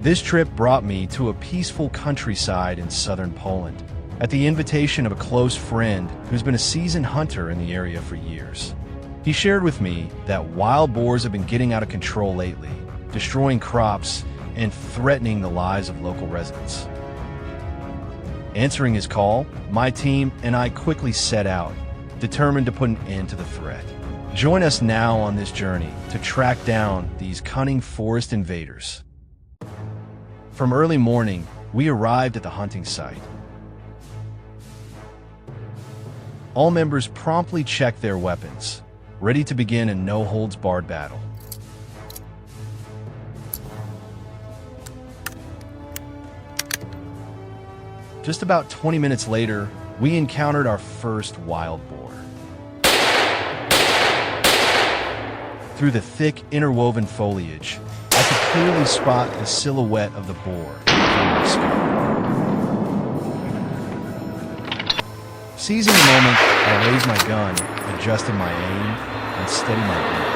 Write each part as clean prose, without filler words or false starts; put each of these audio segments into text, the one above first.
This trip brought me to a peaceful countryside in southern Poland, at the invitation of a close friend who's been a seasoned hunter in the area for years. He shared with me that wild boars have been getting out of control lately, destroying crops and threatening the lives of local residents. Answering his call, my team and I quickly set out, determined to put an end to the threat. Join us now on this journey to track down these cunning forest invaders. From early morning, we arrived at the hunting site. All members promptly checked their weapons, ready to begin a no-holds-barred battle. Just about 20 minutes later, we encountered our first wild boar. Through the thick, interwoven foliage, I could clearly spot the silhouette of the boar from my scope. Seizing the moment, I raised my gun, adjusted my aim, and steadied my grip.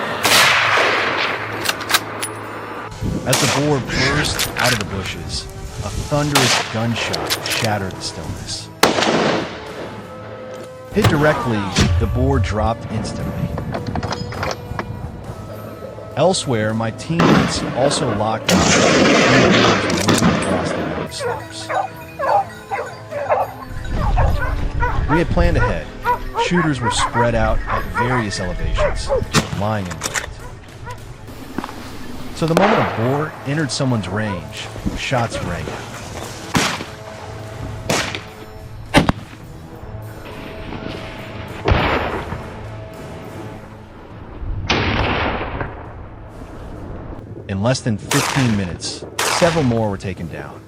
As the boar burst out of the bushes, a thunderous gunshot shattered the stillness. Hit directly, the boar dropped instantly. Elsewhere, my teammates also locked eyes and the boars moving across the road slopes. We had planned ahead. Shooters were spread out at various elevations, lying in wait. So the moment a boar entered someone's range, shots rang out. In less than 15 minutes, several more were taken down.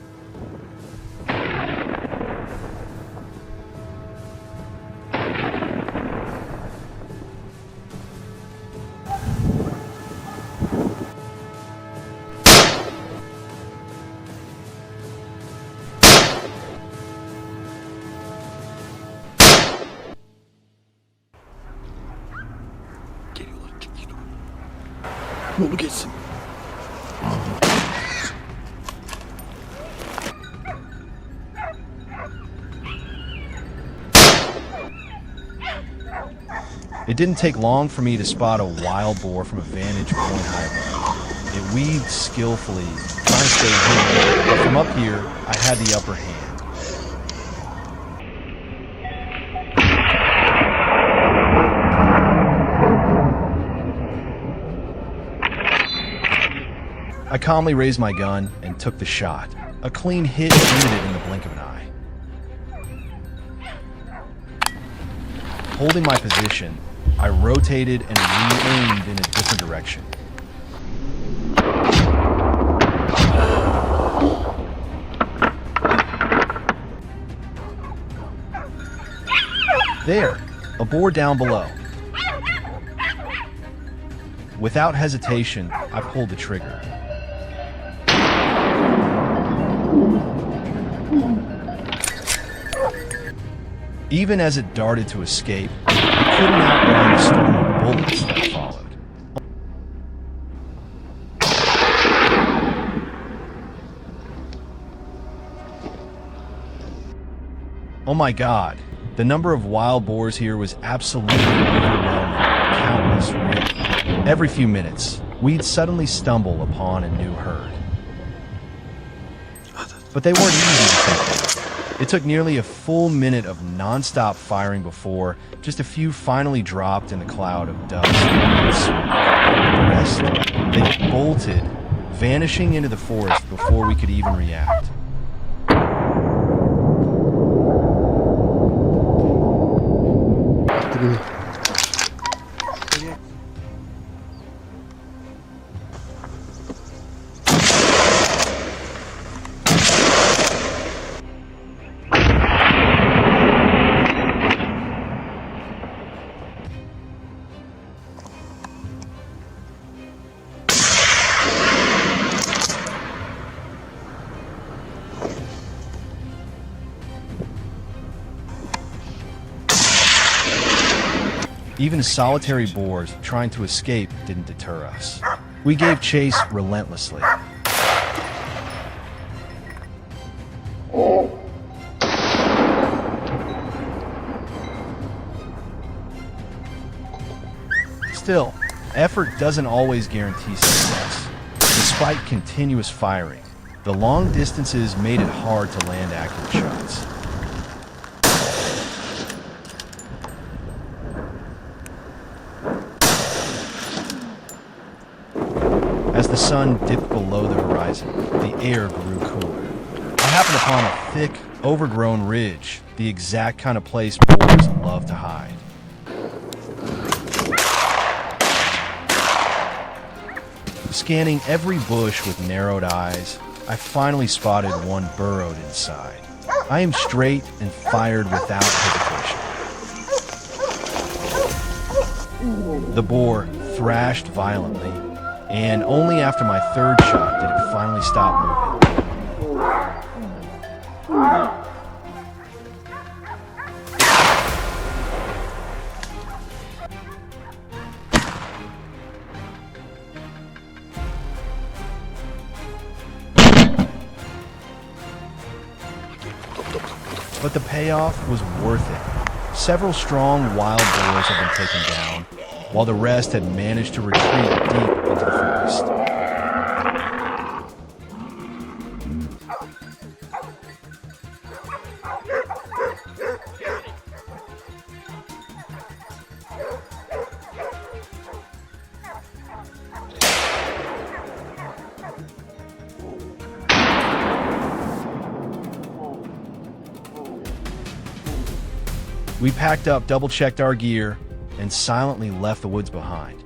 모르겠음. It didn't take long for me to spot a wild boar from a vantage point high above. It weaved skillfully, trying to stay hidden, but from up here, I had the upper hand. I calmly raised my gun and took the shot. A clean hit ended it in the blink of an eye. Holding my position, I rotated and re-aimed in a different direction. There, a boar down below. Without hesitation, I pulled the trigger. Even as it darted to escape, I couldn't outrun the storm of bullets that followed. Oh my God, the number of wild boars here was absolutely overwhelming, countless really. Every few minutes, we'd suddenly stumble upon a new herd. But they weren't easy to take down. It took nearly a full minute of non-stop firing before just a few finally dropped in the cloud of dust and smoke. The rest, they bolted, vanishing into the forest before we could even react. Even solitary boars trying to escape didn't deter us. We gave chase relentlessly. Still, effort doesn't always guarantee success. Despite continuous firing, the long distances made it hard to land accurate shots. As the sun dipped below the horizon, the air grew cooler. I happened upon a thick, overgrown ridge, the exact kind of place boars love to hide. Scanning every bush with narrowed eyes, I finally spotted one burrowed inside. I aimed straight and fired without hesitation. The boar thrashed violently, and only after my third shot did it finally stop moving. But the payoff was worth it. Several strong wild boars had been taken down, while the rest had managed to retreat deep into the forest. We packed up, double-checked our gear, and silently left the woods behind.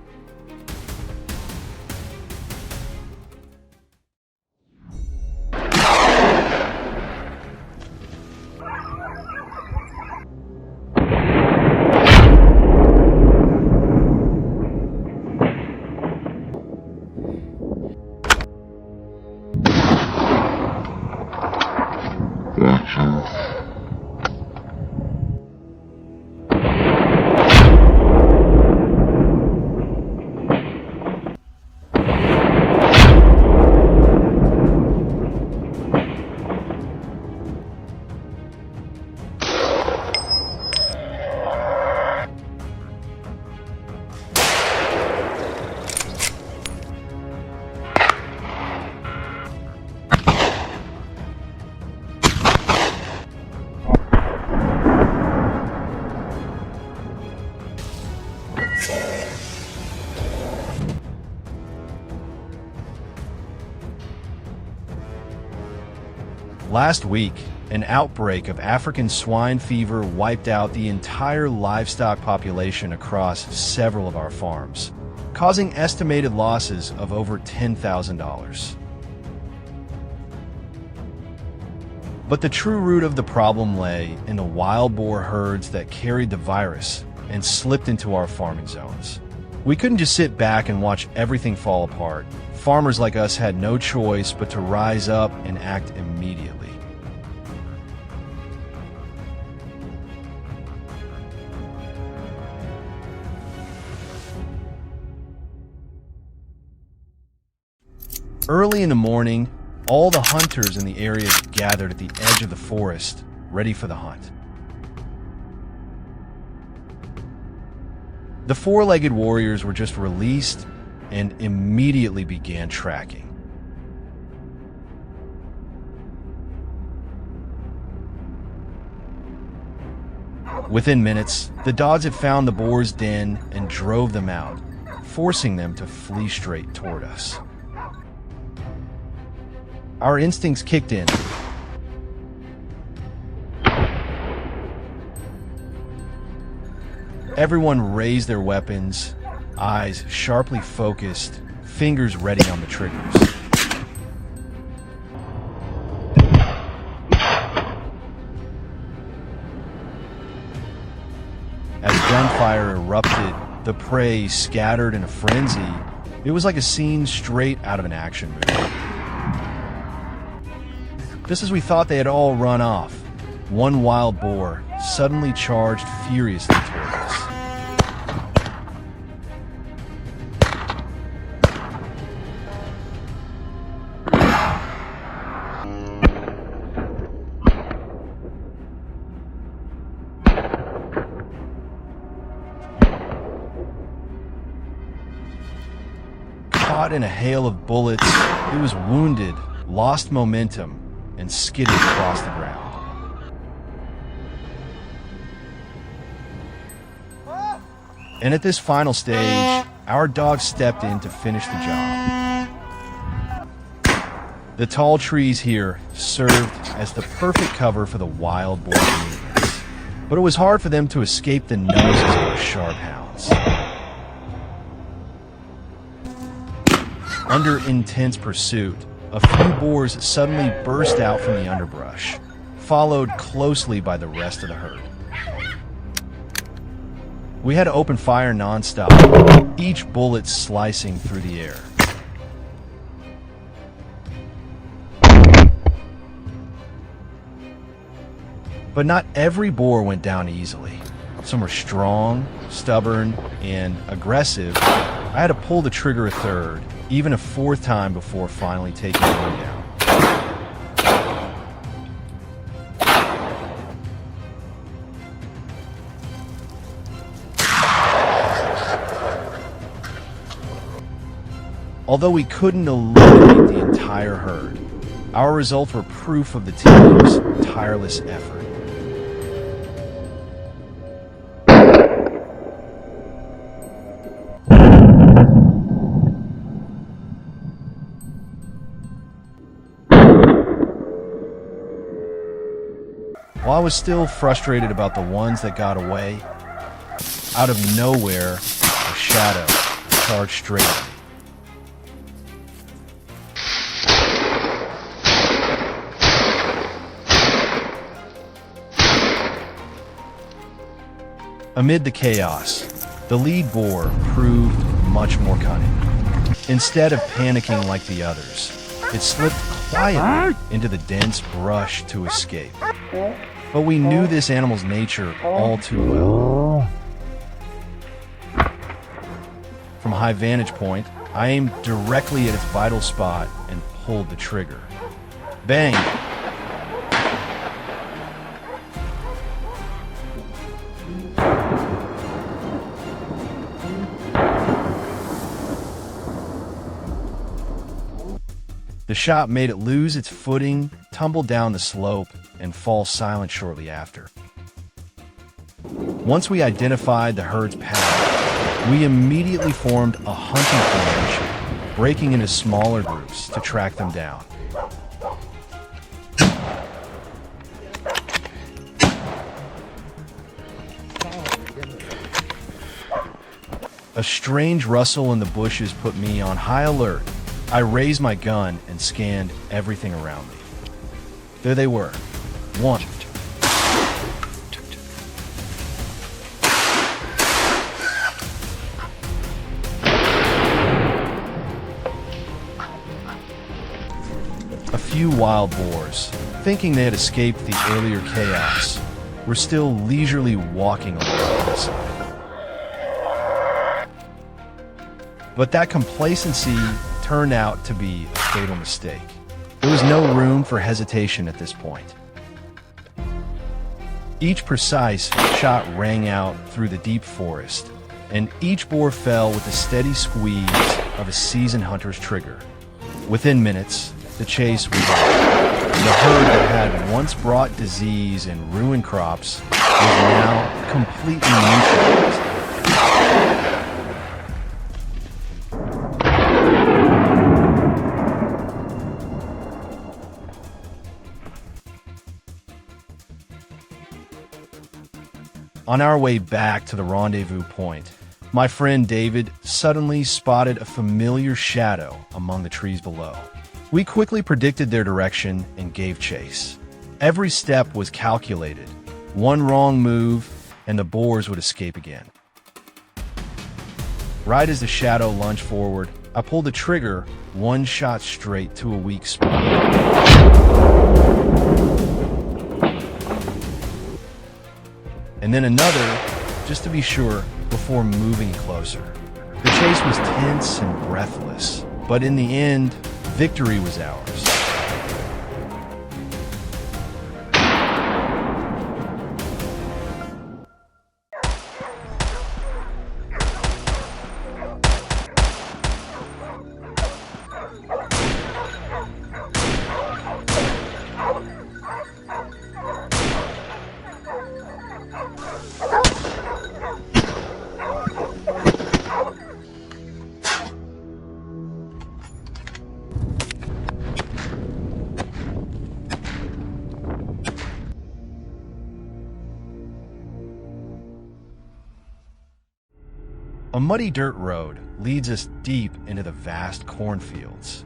Last week, an outbreak of African swine fever wiped out the entire livestock population across several of our farms, causing estimated losses of over $10,000. But the true root of the problem lay in the wild boar herds that carried the virus and slipped into our farming zones. We couldn't just sit back and watch everything fall apart. Farmers like us had no choice but to rise up and act immediately. Early in the morning, all the hunters in the area gathered at the edge of the forest, ready for the hunt. The four-legged warriors were just released and immediately began tracking. Within minutes, the dogs had found the boar's den and drove them out, forcing them to flee straight toward us. Our instincts kicked in. Everyone raised their weapons, eyes sharply focused, fingers ready on the triggers. As gunfire erupted, the prey scattered in a frenzy. It was like a scene straight out of an action movie. Just as we thought they had all run off, one wild boar suddenly charged furiously toward us. Caught in a hail of bullets, it was wounded, lost momentum, and skidded across the ground. And at this final stage, our dog stepped in to finish the job. The tall trees here served as the perfect cover for the wild boar movements, but it was hard for them to escape the noses of our sharp hounds. Under intense pursuit, a few boars suddenly burst out from the underbrush, followed closely by the rest of the herd. We had to open fire nonstop, each bullet slicing through the air. But not every boar went down easily. Some were strong, stubborn, and aggressive. I had to pull the trigger a third, even a fourth time before finally taking one down. Although we couldn't eliminate the entire herd, our results were proof of the team's tireless effort. While I was still frustrated about the ones that got away, out of nowhere, a shadow charged straight at me. Amid the chaos, the lead boar proved much more cunning. Instead of panicking like the others, it slipped quietly into the dense brush to escape. But we knew this animal's nature all too well. From a high vantage point, I aimed directly at its vital spot and pulled the trigger. Bang! The shot made it lose its footing, tumble down the slope, and fall silent shortly after. Once we identified the herd's path, we immediately formed a hunting formation, breaking into smaller groups to track them down. A strange rustle in the bushes put me on high alert. I raised my gun and scanned everything around me. There they were. One. A few wild boars, thinking they had escaped the earlier chaos, were still leisurely walking along the hillside. But that complacency turned out to be a fatal mistake. There was no room for hesitation at this point. Each precise shot rang out through the deep forest, and each boar fell with the steady squeeze of a seasoned hunter's trigger. Within minutes, the chase was over. The herd that had once brought disease and ruined crops was now completely neutralized. On our way back to the rendezvous point, my friend David suddenly spotted a familiar shadow among the trees below. We quickly predicted their direction and gave chase. Every step was calculated. One wrong move, and the boars would escape again. Right as the shadow lunged forward, I pulled the trigger, one shot straight to a weak spot. And then another, just to be sure, before moving closer. The chase was tense and breathless, but in the end, victory was ours. A muddy dirt road leads us deep into the vast cornfields.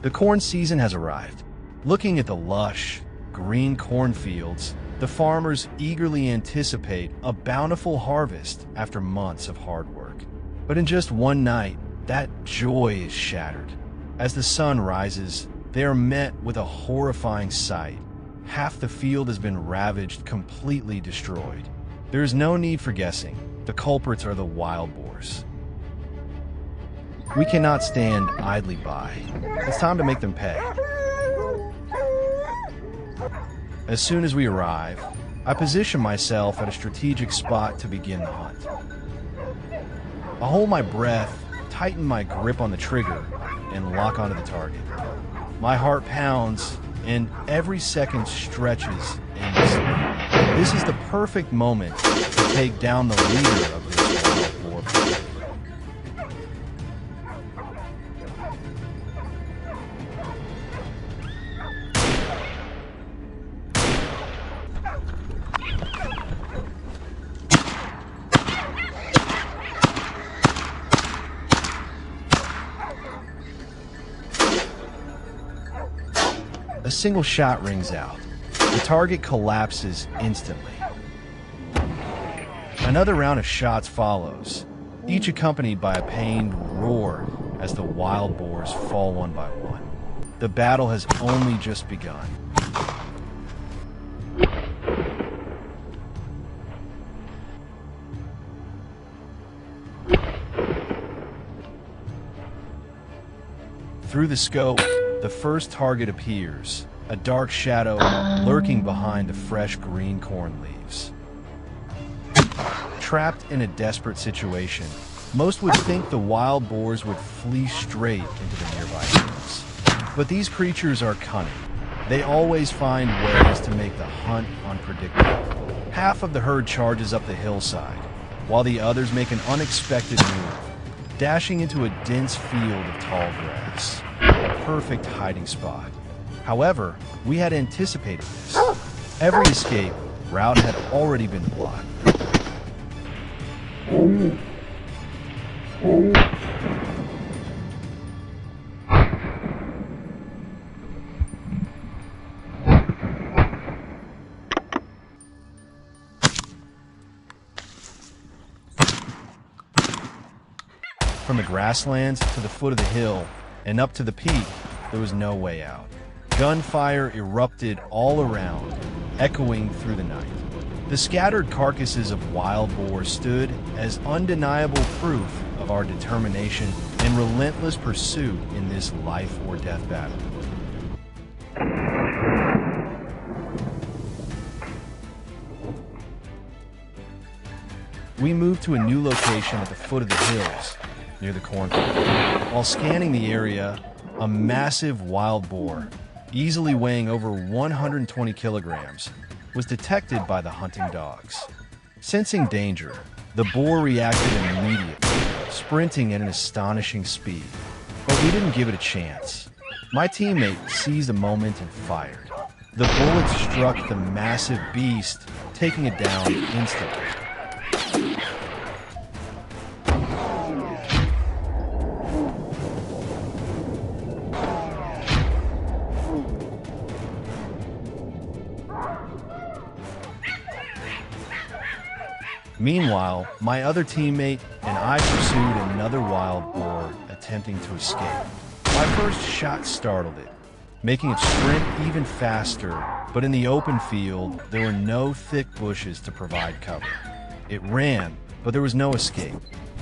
The corn season has arrived. Looking at the lush, green cornfields, the farmers eagerly anticipate a bountiful harvest after months of hard work. But in just one night, that joy is shattered. As the sun rises, they are met with a horrifying sight. Half the field has been ravaged, completely destroyed. There is no need for guessing. The culprits are the wild boars. We cannot stand idly by. It's time to make them pay. As soon as we arrive, I position myself at a strategic spot to begin the hunt. I hold my breath, tighten my grip on the trigger, and lock onto the target. My heart pounds, and every second stretches endlessly. This is the perfect moment to take down the leader of this wild boar pack. A single shot rings out. The target collapses instantly. Another round of shots follows, each accompanied by a pained roar as the wild boars fall one by one. The battle has only just begun. Through the scope, the first target appears, a dark shadow lurking behind the fresh green corn leaves. Trapped in a desperate situation, most would think the wild boars would flee straight into the nearby hills. But these creatures are cunning. They always find ways to make the hunt unpredictable. Half of the herd charges up the hillside, while the others make an unexpected move, dashing into a dense field of tall grass. A perfect hiding spot. However, we had anticipated this. Every escape route had already been blocked. From the grasslands to the foot of the hill and up to the peak, there was no way out. Gunfire erupted all around, echoing through the night. The scattered carcasses of wild boar stood as undeniable proof of our determination and relentless pursuit in this life or death battle. We moved to a new location at the foot of the hills, near the cornfield. While scanning the area, a massive wild boar, easily weighing over 120 kilograms, was detected by the hunting dogs. Sensing danger, the boar reacted immediately, sprinting at an astonishing speed. But we didn't give it a chance. My teammate seized the moment and fired. The bullet struck the massive beast, taking it down instantly. Meanwhile, my other teammate and I pursued another wild boar attempting to escape. My first shot startled it, making it sprint even faster, but in the open field, there were no thick bushes to provide cover. It ran, but there was no escape.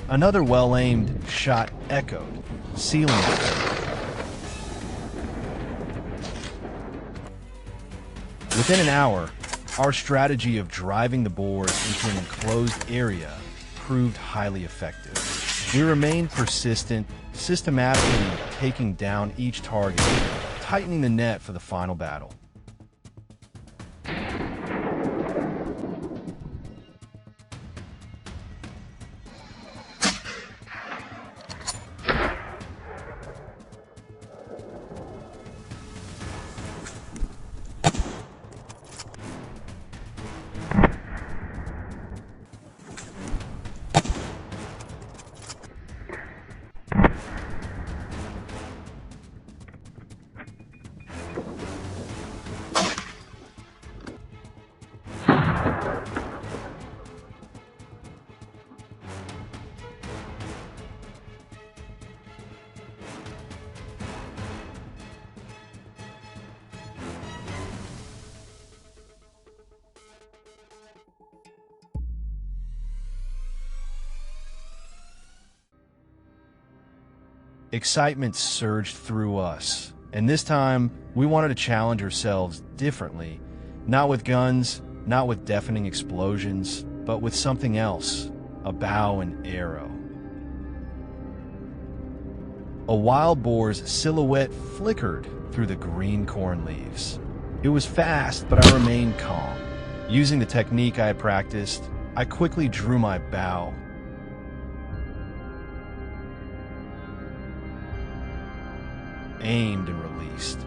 Another well-aimed shot echoed, sealing it. Within an hour, our strategy of driving the boars into an enclosed area proved highly effective. We remained persistent, systematically taking down each target, tightening the net for the final battle. Excitement surged through us, and this time we wanted to challenge ourselves differently, not with guns, not with deafening explosions, but with something else, a bow and arrow. A wild boar's silhouette flickered through the green corn leaves. It was fast, but I remained calm. Using the technique I had practiced, I quickly drew my bow. Aimed and released.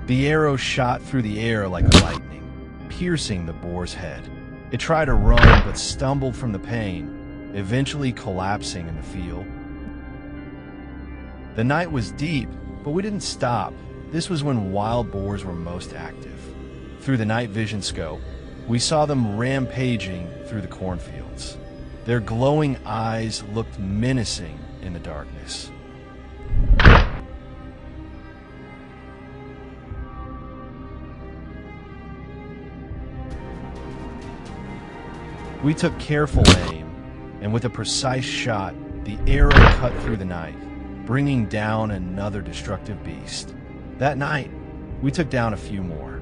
The arrow shot through the air like lightning, piercing the boar's head. It tried to run but stumbled from the pain, eventually collapsing in the field. The night was deep, but we didn't stop. This was when wild boars were most active. Through the night vision scope, we saw them rampaging through the cornfields. Their glowing eyes looked menacing in the darkness. We took careful aim, and with a precise shot, the arrow cut through the night, bringing down another destructive beast. That night, we took down a few more.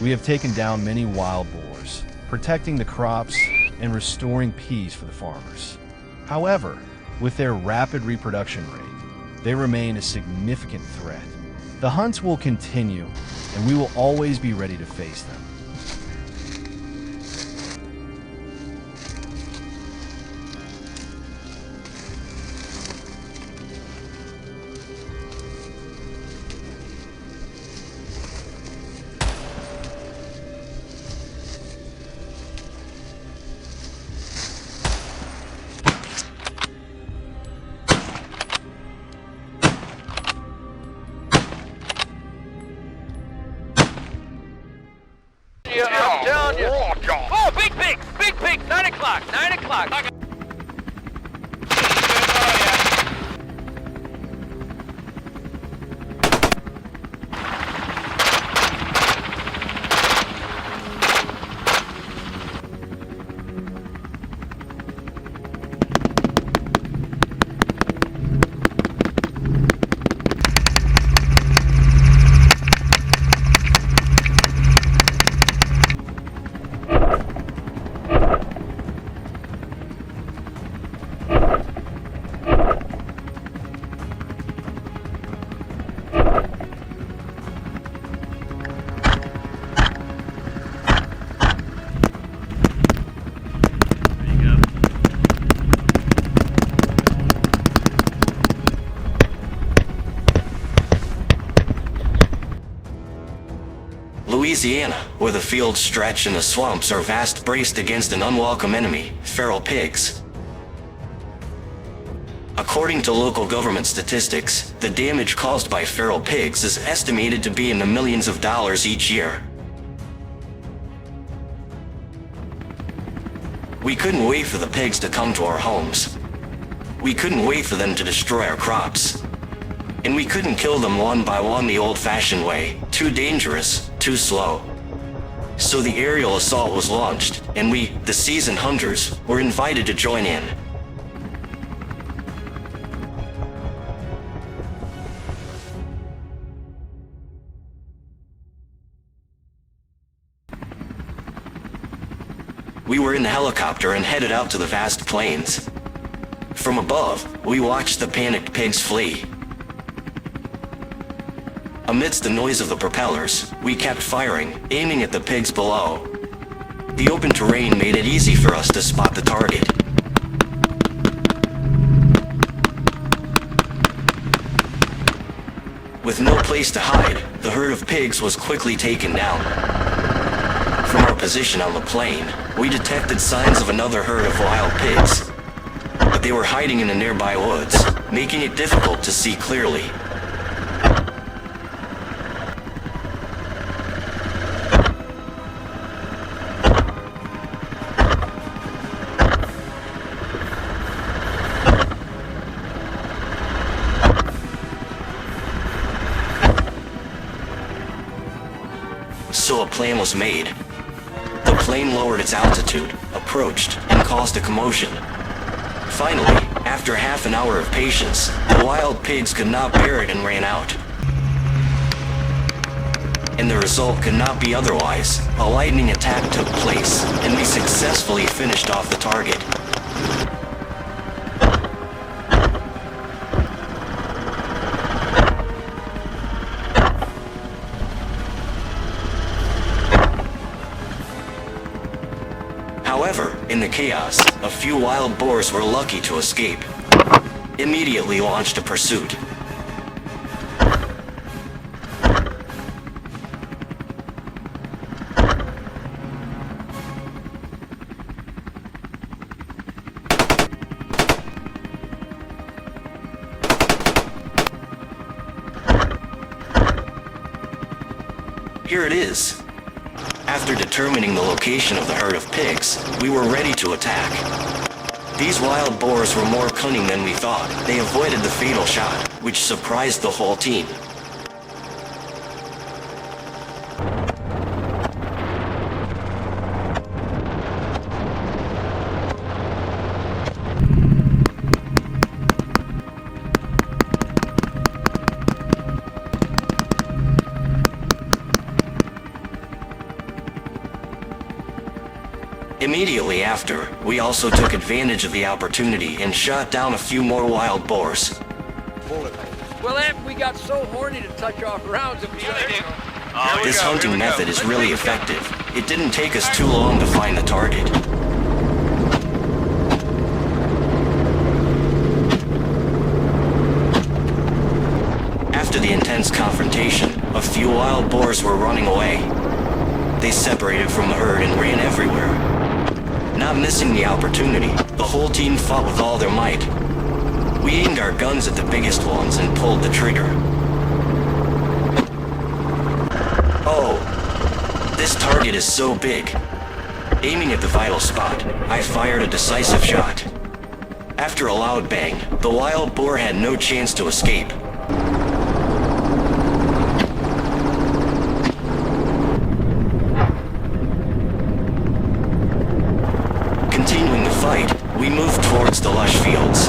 We have taken down many wild boars, protecting the crops and restoring peace for the farmers. However, with their rapid reproduction rate, they remain a significant threat. The hunts will continue, and we will always be ready to face them. I'm telling you. Oh, big pig! Big pig! 9 o'clock! 9 o'clock! Louisiana, where the fields stretch and the swamps are vast, braced against an unwelcome enemy, feral pigs. According to local government statistics, the damage caused by feral pigs is estimated to be in the millions of dollars each year. We couldn't wait for the pigs to come to our homes. We couldn't wait for them to destroy our crops. And we couldn't kill them one by one the old-fashioned way. Too dangerous, too slow. So the aerial assault was launched, and we, the seasoned hunters, were invited to join in. We were in the helicopter and headed out to the vast plains. From above, we watched the panicked pigs flee. Amidst the noise of the propellers, we kept firing, aiming at the pigs below. The open terrain made it easy for us to spot the target. With no place to hide, the herd of pigs was quickly taken down. From our position on the plain, we detected signs of another herd of wild pigs, but they were hiding in the nearby woods, making it difficult to see clearly. So a plan was made. The plane lowered its altitude, approached and caused a commotion. Finally, after half an hour of patience, the wild pigs could not bear it and ran out. And the result could not be otherwise. A lightning attack took place, and we successfully finished off the target. However, in the chaos, a few wild boars were lucky to escape. Immediately launched a pursuit. Here it is. After determining the location of the herd of pigs, we were ready to attack. These wild boars were more cunning than we thought. They avoided the fatal shot, which surprised the whole team. Immediately after, we also took advantage of the opportunity and shot down a few more wild boars. Well, after we got so horny to touch off rounds of the other... This hunting method is really effective. It didn't take us too long to find the target. After the intense confrontation, a few wild boars were running away. They separated from the herd and ran everywhere. Not missing the opportunity, the whole team fought with all their might. We aimed our guns at the biggest ones and pulled the trigger. Oh, this target is so big. Aiming at the vital spot, I fired a decisive shot. After a loud bang, the wild boar had no chance to escape. Continuing the fight, we moved towards the lush fields.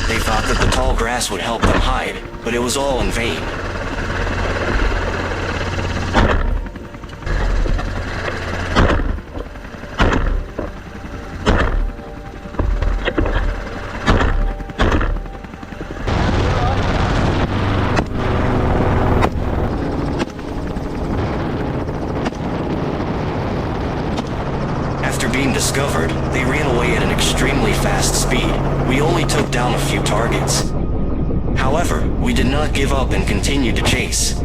They thought that the tall grass would help them hide, but it was all in vain. After being discovered, they ran away at an extremely fast speed. We only took down a few targets. However, we did not give up and continued to chase.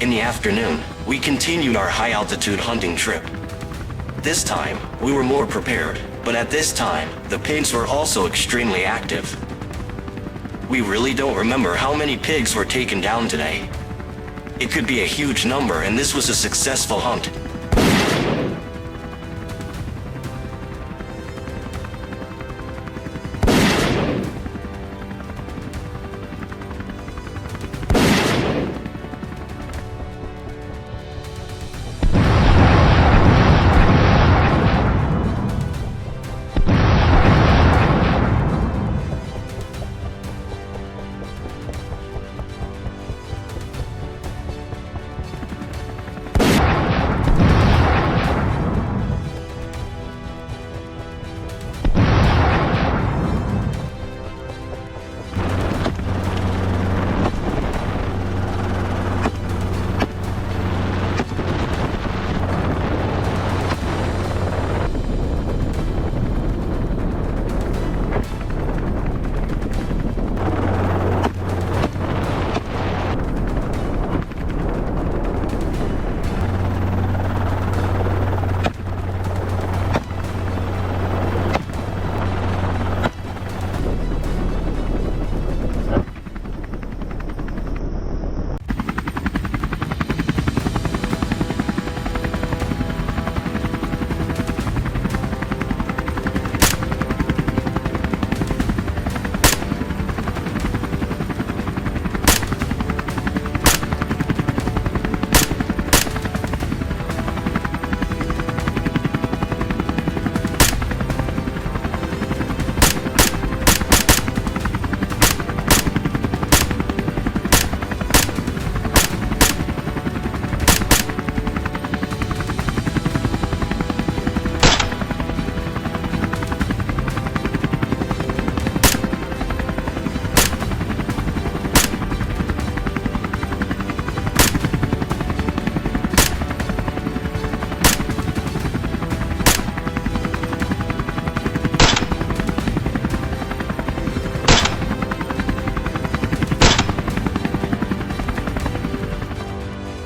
In the afternoon, we continued our high-altitude hunting trip. This time, we were more prepared, but at this time, the pigs were also extremely active. We really don't remember how many pigs were taken down today. It could be a huge number, and this was a successful hunt.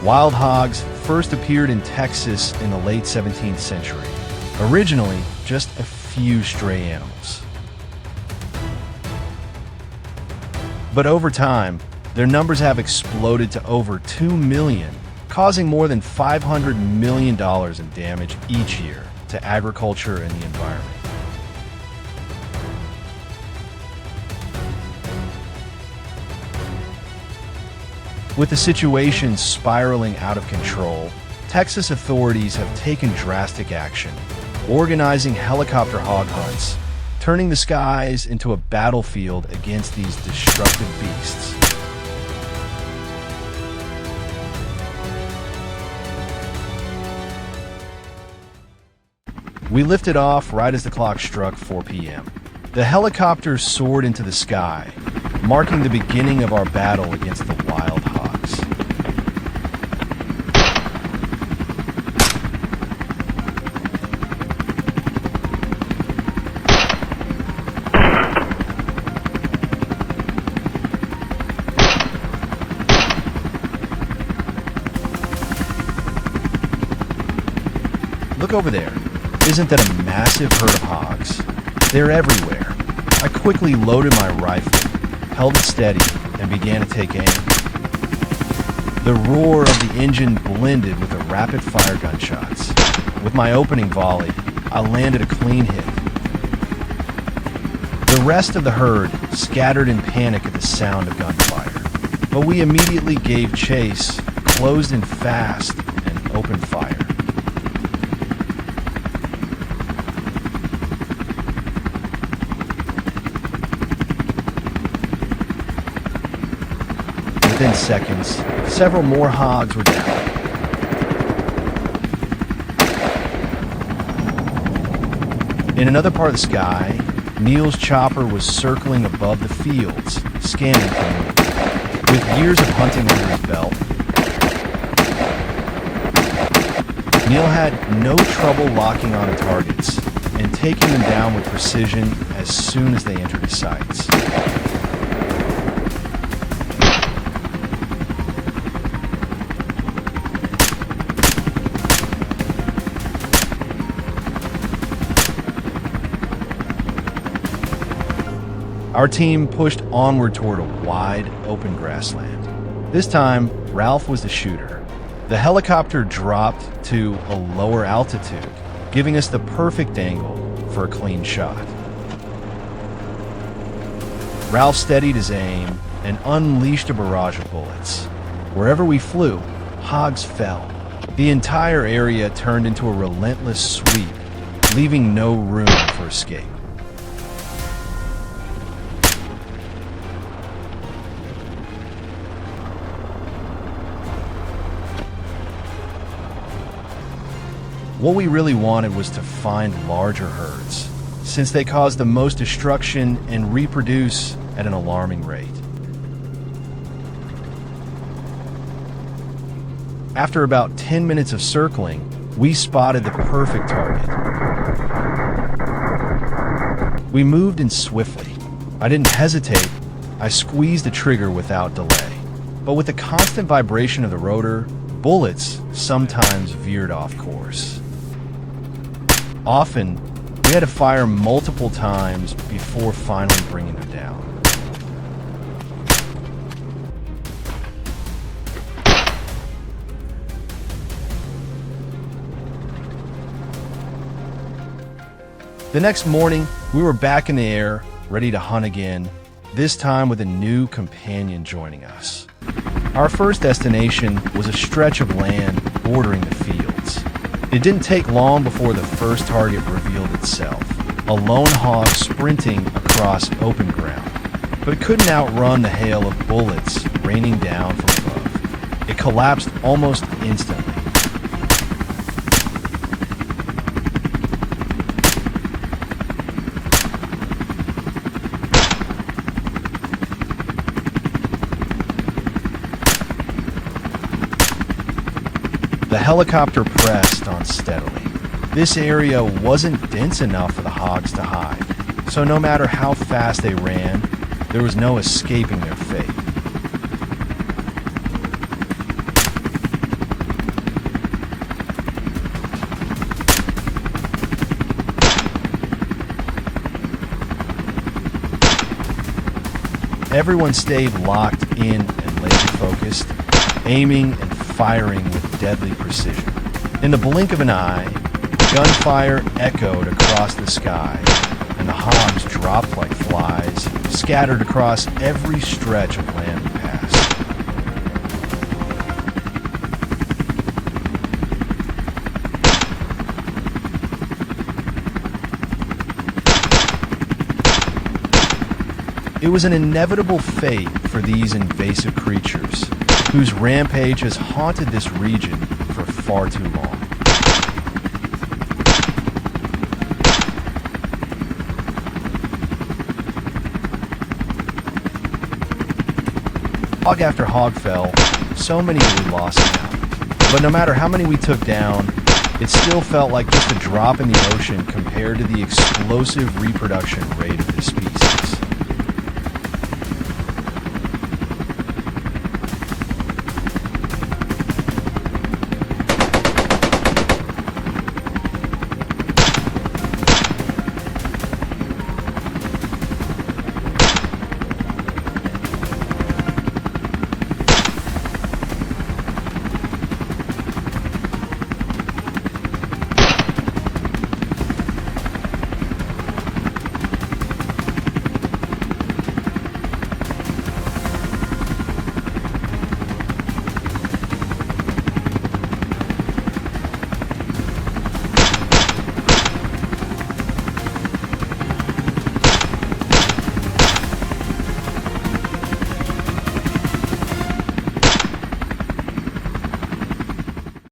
Wild hogs first appeared in Texas in the late 17th century, originally just a few stray animals. But over time, their numbers have exploded to over 2 million, causing more than $500 million in damage each year to agriculture and the environment. With the situation spiraling out of control, Texas authorities have taken drastic action, organizing helicopter hog hunts, turning the skies into a battlefield against these destructive beasts. We lifted off right as the clock struck 4 p.m. The helicopter soared into the sky, marking the beginning of our battle against the wild hogs. Look over there. Isn't that a massive herd of hogs? They're everywhere. I quickly loaded my rifle, held it steady, and began to take aim. The roar of the engine blended with the rapid-fire gunshots. With my opening volley, I landed a clean hit. The rest of the herd scattered in panic at the sound of gunfire, but we immediately gave chase, closed in fast, and opened fire. Within seconds, several more hogs were down. In another part of the sky, Neil's chopper was circling above the fields, scanning for me. With years of hunting under his belt, Neil had no trouble locking on targets and taking them down with precision as soon as they entered his sights. Our team pushed onward toward a wide, open grassland. This time, Ralph was the shooter. The helicopter dropped to a lower altitude, giving us the perfect angle for a clean shot. Ralph steadied his aim and unleashed a barrage of bullets. Wherever we flew, hogs fell. The entire area turned into a relentless sweep, leaving no room for escape. What we really wanted was to find larger herds, since they cause the most destruction and reproduce at an alarming rate. After about 10 minutes of circling, we spotted the perfect target. We moved in swiftly. I didn't hesitate. I squeezed the trigger without delay. But with the constant vibration of the rotor, bullets sometimes veered off course. Often, we had to fire multiple times before finally bringing them down. The next morning, we were back in the air, ready to hunt again, this time with a new companion joining us. Our first destination was a stretch of land bordering the fields. It didn't take long before the first target revealed itself, a lone hog sprinting across open ground. But it couldn't outrun the hail of bullets raining down from above. It collapsed almost instantly. The helicopter pressed on steadily. This area wasn't dense enough for the hogs to hide, so no matter how fast they ran, there was no escaping their fate. Everyone stayed locked in and laser-focused, aiming and firing with deadly precision. In the blink of an eye, gunfire echoed across the sky, and the hogs dropped like flies, scattered across every stretch of land we passed. It was an inevitable fate for these invasive creatures, whose rampage has haunted this region for far too long. Hog after hog fell, so many that we lost now. But no matter how many we took down, it still felt like just a drop in the ocean compared to the explosive reproduction rate of this species.